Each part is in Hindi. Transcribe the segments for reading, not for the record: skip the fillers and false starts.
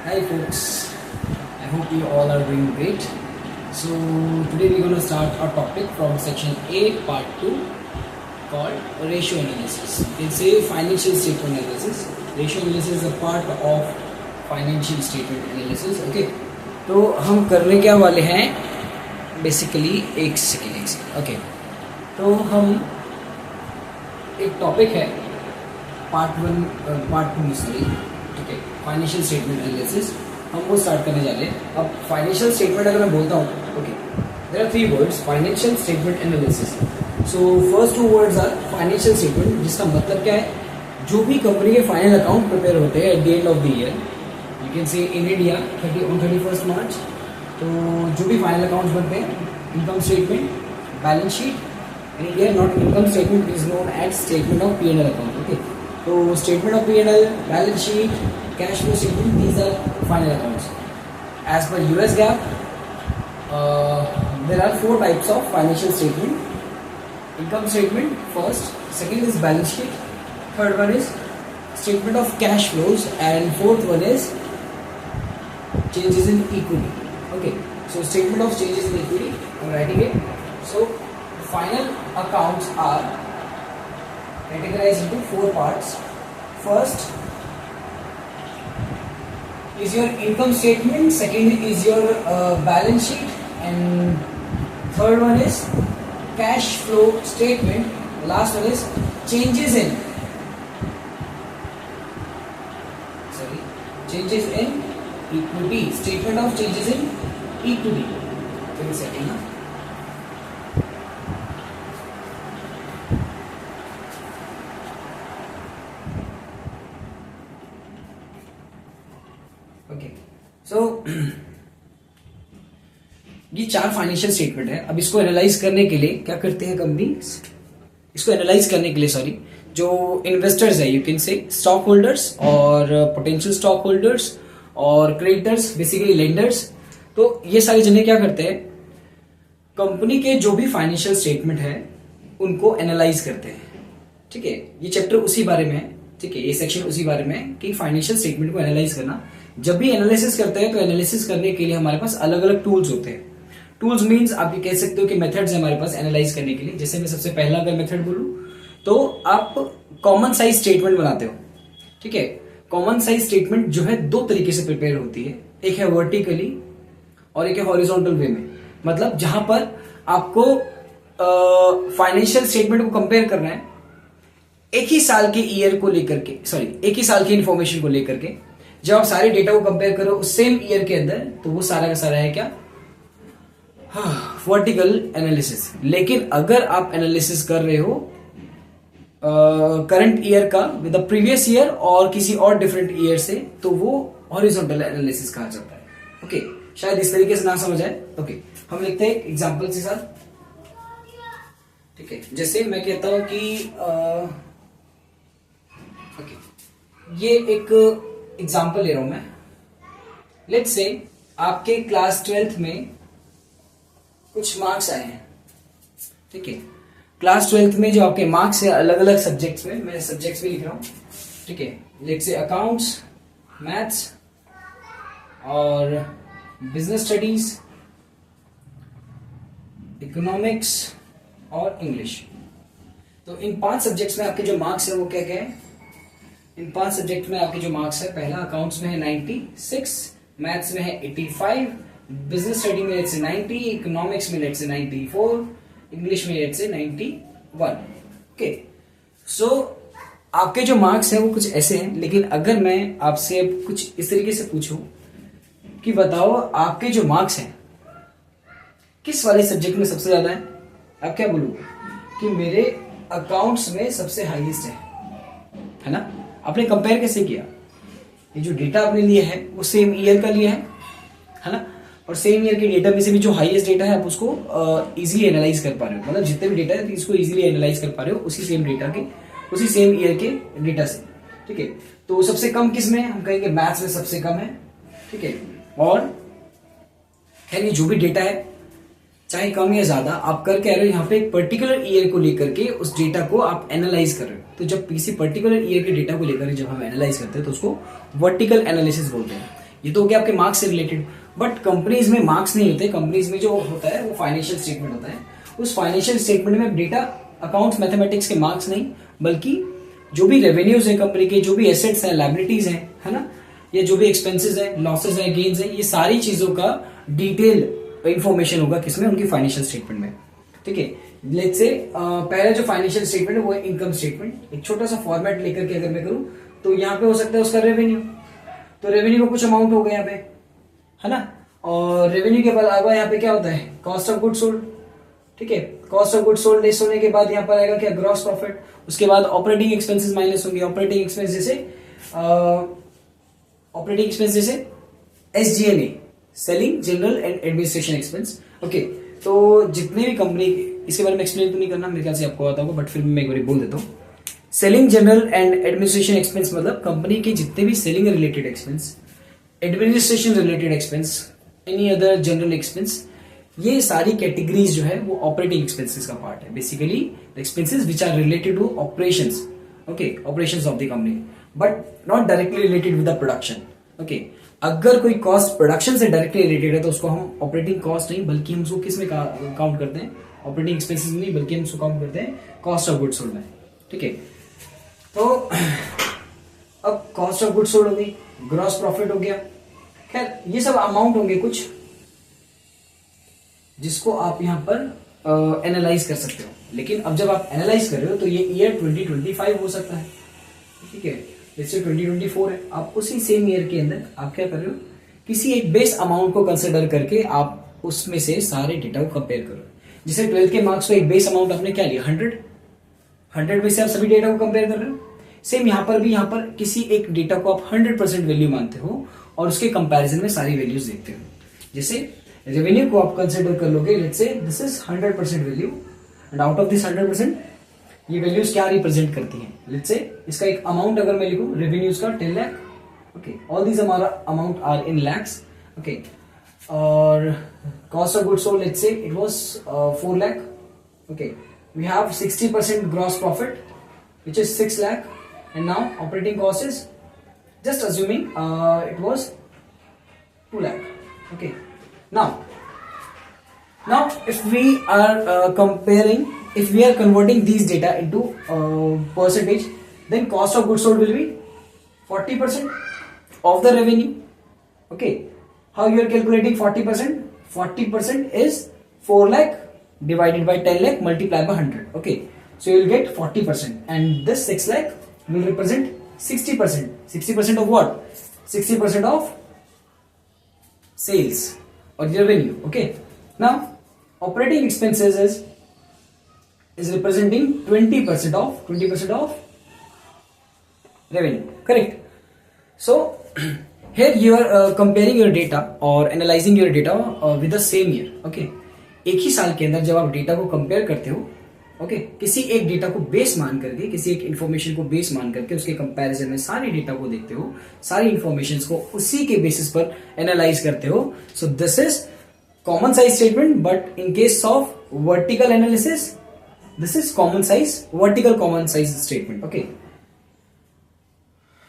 Hi folks, I hope you all are doing great. So today we're going to start our topic from section A part 2 called ratio analysis. It's a financial statement analysis. Ratio analysis is a part of financial statement analysis. Okay, तो हम करने क्या वाले हैं बेसिकली एक सेकेंड ओके, तो हम एक टॉपिक है पार्ट टू सॉरी, ठीक है, फाइनेंशियल स्टेटमेंट एनालिसिस हम वो स्टार्ट करने जा रहे हैं. अब फाइनेंशियल स्टेटमेंट अगर मैं बोलता हूँ, okay, there are three words financial statement analysis. So first two words are financial statement, जिसका मतलब क्या है, जो भी कंपनी के फाइनल अकाउंट प्रिपेयर होते हैं at the end of the year, you can say in India 31 मार्च, तो जो भी फाइनल अकाउंट्स बनते हैं, income statement, balance sheet, in India not income statement is known as statement of P&L account. Okay, तो statement of P&L, balance sheet, cash flow statement, these are final accounts. As per US GAAP, there are four types of financial statement. Income statement first, second is balance sheet, third one is statement of cash flows, and fourth one is changes in equity. Okay, so statement of changes in equity, I'm writing it. So final accounts are categorized into four parts. First is your income statement, second is your balance sheet, and third one is cash flow statement, last one is changes in equity, statement of changes in equity. Give me a second. तो ये चार फाइनेंशियल स्टेटमेंट है. अब इसको एनालाइज करने के लिए क्या करते हैं कंपनीज, इसको एनालाइज करने के लिए सॉरी, जो इन्वेस्टर्स है, you can say stock holders और पोटेंशियल स्टॉक होल्डर्स और क्रेडिटर्स, बेसिकली लेंडर्स, तो ये सारे जने क्या करते हैं, कंपनी के जो भी फाइनेंशियल स्टेटमेंट है उनको एनालाइज करते हैं. ठीक है, ये चैप्टर उसी बारे में है. ठीक है, ये सेक्शन उसी बारे में है कि फाइनेंशियल स्टेटमेंट को एनालाइज करना. जब भी एनालिसिस करते हैं तो एनालिसिस करने के लिए हमारे पास अलग अलग टूल्स होते हैं. टूल्स मींस आप ये कह सकते हो कि मेथड्स है हमारे पास एनालाइज करने के लिए. जैसे मैं सबसे पहला अगर मेथड बोलूं तो आप कॉमन साइज स्टेटमेंट बनाते हो. ठीक है, कॉमन साइज स्टेटमेंट जो है दो तरीके से प्रिपेयर होती है, एक है वर्टिकली और एक है हॉरिजॉन्टल वे में. मतलब जहां पर आपको फाइनेंशियल स्टेटमेंट को कंपेयर करना है एक ही साल के ईयर को लेकर के, सॉरी एक ही साल की इंफॉर्मेशन को लेकर के. जब आप सारे डेटा को कंपेयर करो उस सेम ईयर के अंदर, तो वो सारा का सारा है क्या, वर्टिकल एनालिसिस. लेकिन अगर आप एनालिसिस कर रहे हो करंट ईयर का विद द प्रीवियस ईयर और किसी और डिफरेंट ईयर से, तो वो हॉरिजॉन्टल एनालिसिस कहा जाता है. ओके, शायद इस तरीके से ना समझ आए. ओके, हम लिखते हैं एग्जांपल के साथ. ठीक है, जैसे मैं कहता हूं कि ओके, ये एक एग्जाम्पल ले रहा हूं मैं. लेट्स से आपके क्लास 12th में कुछ मार्क्स आए हैं. ठीक है, क्लास 12th में जो आपके मार्क्स है अलग अलग सब्जेक्ट्स में, मैं सब्जेक्ट्स भी लिख रहा हूं. ठीक है, लेट्स से अकाउंट्स, मैथ्स और बिजनेस स्टडीज, इकोनॉमिक्स और इंग्लिश. तो इन 5 सब्जेक्ट्स में आपके जो मार्क्स है वो क्या क्या है. इन 5 सब्जेक्ट में आपके जो मार्क्स है, पहला अकाउंट्स में है 96, मैथ्स में है 85, बिजनेस स्टडी में लेट्स से 90, इकोनॉमिक्स में लेट्स से 94, इंग्लिश में लेट्स से 91. ओके, सो आपके जो मार्क्स है वो कुछ ऐसे हैं. लेकिन अगर मैं आपसे अब कुछ इस तरीके से पूछूं कि बताओ आपके जो मार्क्स हैं किस वाले सब्जेक्ट में सबसे ज्यादा है, आप क्या बोलोगे कि मेरे अकाउंट्स में सबसे हाईएस्ट है ना. आपने कंपेयर कैसे किया, ये जो डेटा आपने लिया है वो सेम ईयर का लिया है ना, और सेम ईयर के डेटा में से भी जो हाईएस्ट डेटा है आप उसको इजीली एनालाइज कर पा रहे हो. मतलब जितने भी डेटा है इसको इजीली एनालाइज कर पा रहे हो उसी सेम डेटा के, उसी सेम ईयर के डेटा से. ठीक है, तो सबसे कम किस में, हम कहेंगे मैथ्स में सबसे कम है. ठीक है, और खैर ये जो भी डेटा है चाहे कम या ज्यादा आप कर कह रहे हो, यहाँ पे एक पर्टिकुलर ईयर को लेकर के उस डेटा को आप एनालाइज कर रहे हो. तो जब किसी पर्टिकुलर ईयर के डेटा को लेकर जब हम एनालाइज करते हैं तो उसको वर्टिकल एनालिसिस बोलते हैं. ये तो हो गया आपके मार्क्स से रिलेटेड। बट कंपनीज में मार्क्स नहीं होते, कंपनीज में जो होता है वो फाइनेंशियल स्टेटमेंट होता है। उस फाइनेंशियल स्टेटमेंट में डेटा अकाउंट्स मैथमेटिक्स के मार्क्स नहीं, बल्कि जो भी रेवेन्यूज है कंपनी के, जो भी एसेट्स हैं, लायबिलिटीज हैं, है ना, ये जो भी एक्सपेंसेस है, लॉसेस है, गेन्स है, ये सारी चीजों का डिटेल इंफॉर्मेशन होगा किसमें, उनकी फाइनेंशियल स्टेटमेंट में। ठीक है, लेट्स से पहला जो फाइनेंशियल स्टेटमेंट है वो है इनकम स्टेटमेंट। एक छोटा सा फॉर्मेट लेकर के अगर मैं करूं तो यहाँ पे हो सकता है उसका रेवेन्यू, तो रेवेन्यू का कुछ अमाउंट हो गया यहाँ पे, है ना। और रेवेन्यू के अलावा यहाँ पे क्या होता है, कॉस्ट ऑफ गुड सोल्ड। ठीक है, cost of good sold less होने के बाद यहाँ पर आएगा क्या, ग्रॉस प्रॉफिट। उसके बाद ऑपरेटिंग एक्सपेंसेस माइनस होंगे, ऑपरेटिंग एक्सपेंस जैसे SG&A, selling general and administration expense. Okay, तो जितने भी कंपनी, इसके बारे में एक्सप्लेन तो नहीं करना, मेरे ख्याल से आपको आता होगा, बट फिर मैं एक बार बोल देता हूँ। Selling general and administration expense मतलब कंपनी के जितने भी selling related expense, administration related expense, any other general expense, ये सारी कैटेगरीज जो है वो ऑपरेटिंग एक्सपेंसेस का पार्ट है। Basically the expenses which are related to operations, okay, operations of the company, but not directly related with the production. Okay, अगर कोई कॉस्ट प्रोडक्शन से डायरेक्टली रिलेटेड है तो उसको हम ऑपरेटिंग कॉस्ट नहीं, बल्कि हम उसको किस में काउंट करते हैं, ऑपरेटिंग एक्सपेंसेस में नहीं, बल्कि हम उसको काउंट करते हैं कॉस्ट ऑफ गुड्स सोल्ड में। ठीक है, तो अब कॉस्ट ऑफ गुड्स सोल्ड हो गई, ग्रॉस प्रॉफिट हो गया, खैर ये सब अमाउंट होंगे कुछ जिसको आप यहां पर एनालाइज कर सकते हो। लेकिन अब जब आप एनालाइज कर रहे हो तो ये ईयर 2025 हो सकता है, ठीक है, जैसे 2024 है, आप उसी सेम ईयर के अंदर आप क्या कर रहे हो, किसी एक बेस अमाउंट को कंसिडर करके आप उसमें से सारे डेटा को कंपेयर करो। जैसे 12th के मार्क्स को एक बेस अमाउंट आपने क्या लिया, 100 में से आप सभी डेटा को कंपेयर कर रहे हो। सेम यहां पर भी, यहां पर किसी एक डेटा को आप 100% वैल्यू मानते हो और उसके कंपैरिजन में सारी वैल्यूज देखते हो। जैसे रेवेन्यू को आप कंसिडर कर लोगे, let's say this is 100% value and out of this 100% ये वैल्यूज क्या रिप्रेजेंट करती हैं। लेट्स से इसका एक अमाउंट अगर मैं लिखूं, रेवेन्यूज का 10 लाख, ओके, ऑल दीज हमारा amount are in lakhs, okay, और cost of goods sold let's say it was 4 lakh, okay, we have 60% gross profit which is 6 lakh, and now operating cost is, just assuming it was 2 lakh. Okay, now if we are comparing, if we are converting these data into percentage, then cost of goods sold will be 40% of the revenue. Okay, how you are calculating 40%? 40% is 4 lakh divided by 10 lakh multiplied by 100. Okay, so you will get 40%, and this 6 lakh will represent 60%. 60% of what? 60% of sales or revenue. Okay, now operating expenses is representing 20% of revenue. Correct. So here you are comparing your data or analyzing your data with the same year. Okay, एक ही साल के अंदर जब आप डेटा को कंपेयर करते हो, ओके, किसी एक डेटा को बेस मान करके, किसी एक इंफॉर्मेशन को बेस मान करके उसके कंपैरिजन में सारी डेटा को देखते हो, सारी इंफॉर्मेशन को उसी के बेसिस पर एनालाइज करते हो। सो this is common size statement, but in case of vertical analysis this is common size, vertical common size statement. Okay,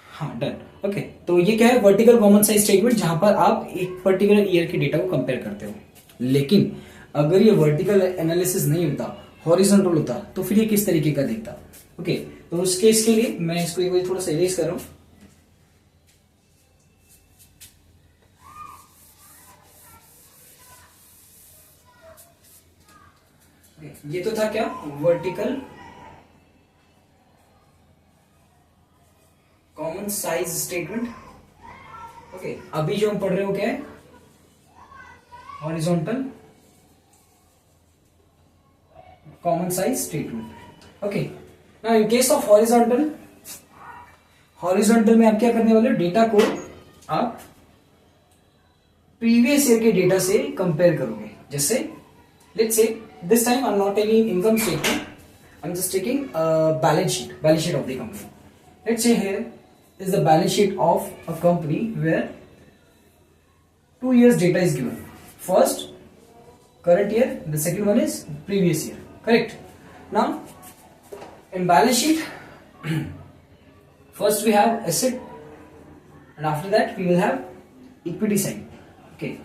हाँ, डन। ओके, तो ये क्या है, वर्टिकल कॉमन साइज स्टेटमेंट, जहां पर आप एक पर्टिकुलर ईयर के डेटा को कंपेयर करते हो। लेकिन अगर ये वर्टिकल एनालिसिस नहीं होता, हॉरिजॉन्टल होता, तो फिर ये किस तरीके का दिखता। ओके, तो उस केस के लिए मैं इसको एक बार थोड़ा सा इरेज कर रहा हूं। ये तो था क्या, vertical common size statement. Okay, अभी जो हम पढ़ रहे हो क्या है, horizontal common size statement. Okay, now in case of horizontal में आप क्या करने वाले हो, डेटा को आप प्रीवियस ईयर के डेटा से कंपेयर करोगे। जैसे let's say this time I am not taking income statement, I am just taking balance sheet of the company. Let's say here is the balance sheet of a company where 2 years data is given. First current year, the second one is previous year. Correct. Now in balance sheet first we have asset and after that we will have equity sign. Okay.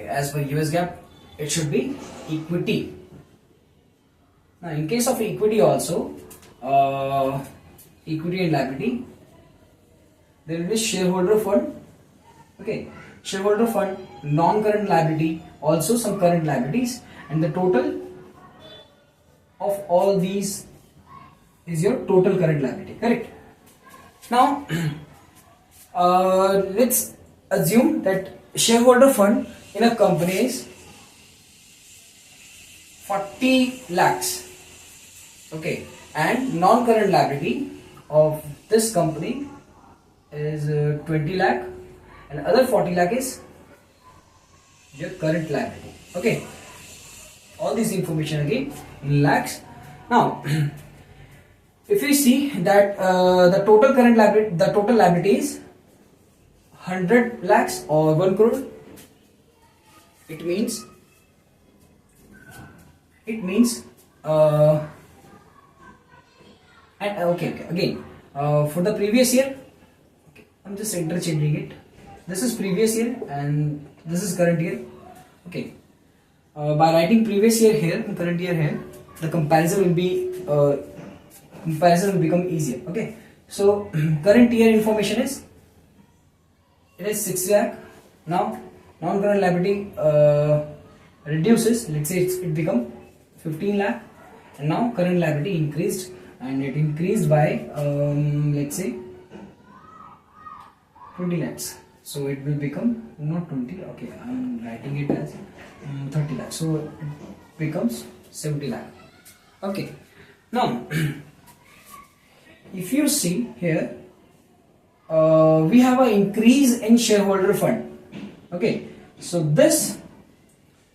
As per US GAAP, it should be equity. Now, in case of equity also, equity and liability, there will be shareholder fund. Okay, shareholder fund, non-current liability, also some current liabilities, and the total of all these is your total current liability. Correct. Now, let's assume that shareholder fund in a company is 40 lakhs. Okay, and non-current liability of this company is 20 lakh, and other 40 lakh is your current liability. Okay, all this information again in lakhs. Now, if you see that the total current liability, the total liability is 100 lakhs or 1 crore, it means again for the previous year, okay, I'm just interchanging it. This is previous year and this is current year. Okay, by writing previous year here and current year here, the comparison will become easier. Okay, so current year information is, it is 6 lakh. Now non-current liability reduces, let's say it become 15 lakh, and now current liability increased, and it increased by let's say 20 lakhs. So it will become not 20. Okay, I'm writing it as 30 lakhs. So it becomes 70 lakh. Okay, now if you see here, we have an increase in shareholder fund. Okay, so this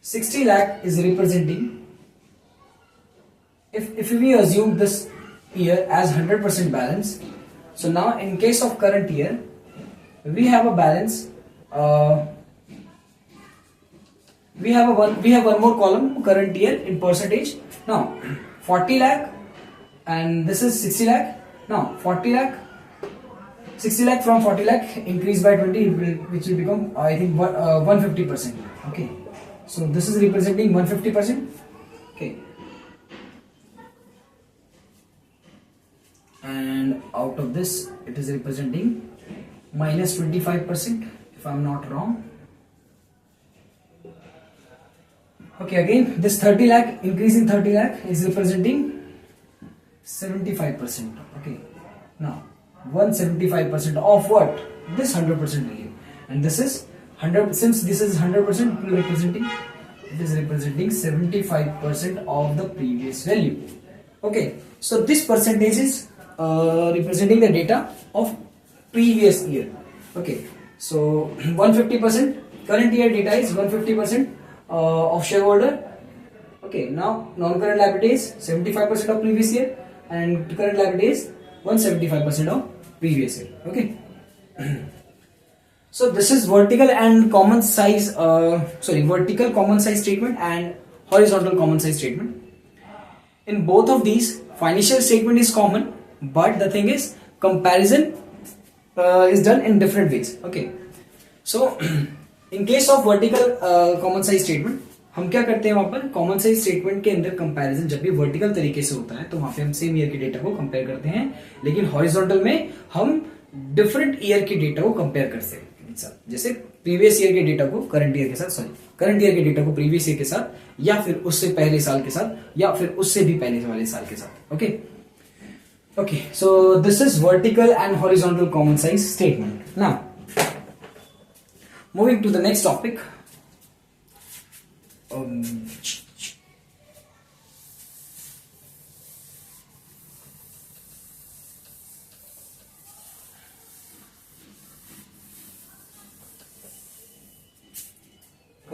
60 lakh is representing, if we assume this year as 100% balance, so now in case of current year, we have a balance, we have one more column, current year in percentage. Now 40 lakh and this is 60 lakh. Now 60 lakh from 40 lakh increased by 20, which will become, I think, 150%. Okay, so this is representing 150%. Okay, and out of this it is representing minus 25%, if I'm not wrong. Okay, again this 30 lakh, increase in 30 lakh is representing 75%. Okay, now 175% of what? This 100% value, and this is 100. Since this is 100%, it is representing 75% of the previous value. Okay, so this percentage is representing the data of previous year. Okay, so 150%, current year data is 150% of shareholder. Okay, now non-current liability is 75% of previous year, and current liability is 175% of previous year. Okay. So this is vertical common size statement and horizontal common size statement. In both of these, financial statement is common, but the thing is comparison is done in different ways. Okay, so in case of vertical common size statement, हम क्या करते हैं, वहां पर कॉमन साइज स्टेटमेंट के अंदर कंपैरिजन जब भी वर्टिकल तरीके से होता है तो वहां पे हम सेम ईयर के डेटा को कंपेयर करते हैं, लेकिन हॉरिजॉन्टल में हम डिफरेंट ईयर के डेटा को कंपेयर कर सकते हैं। जैसे प्रीवियस ईयर के डेटा को करंट ईयर के साथ, करंट ईयर के डेटा को प्रीवियस ईयर के साथ, या फिर उससे पहले साल के साथ, या फिर उससे भी पहले वाले साल के साथ। Okay okay, so this is vertical and horizontal common size statement. Now moving to the next topic.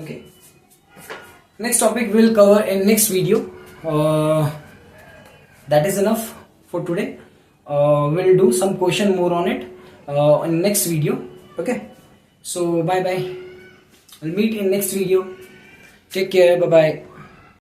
Okay, next topic we'll cover in next video. That is enough for today. We'll do some question more on it in next video. Okay, so bye bye, we'll meet in next video. Take care, bye bye.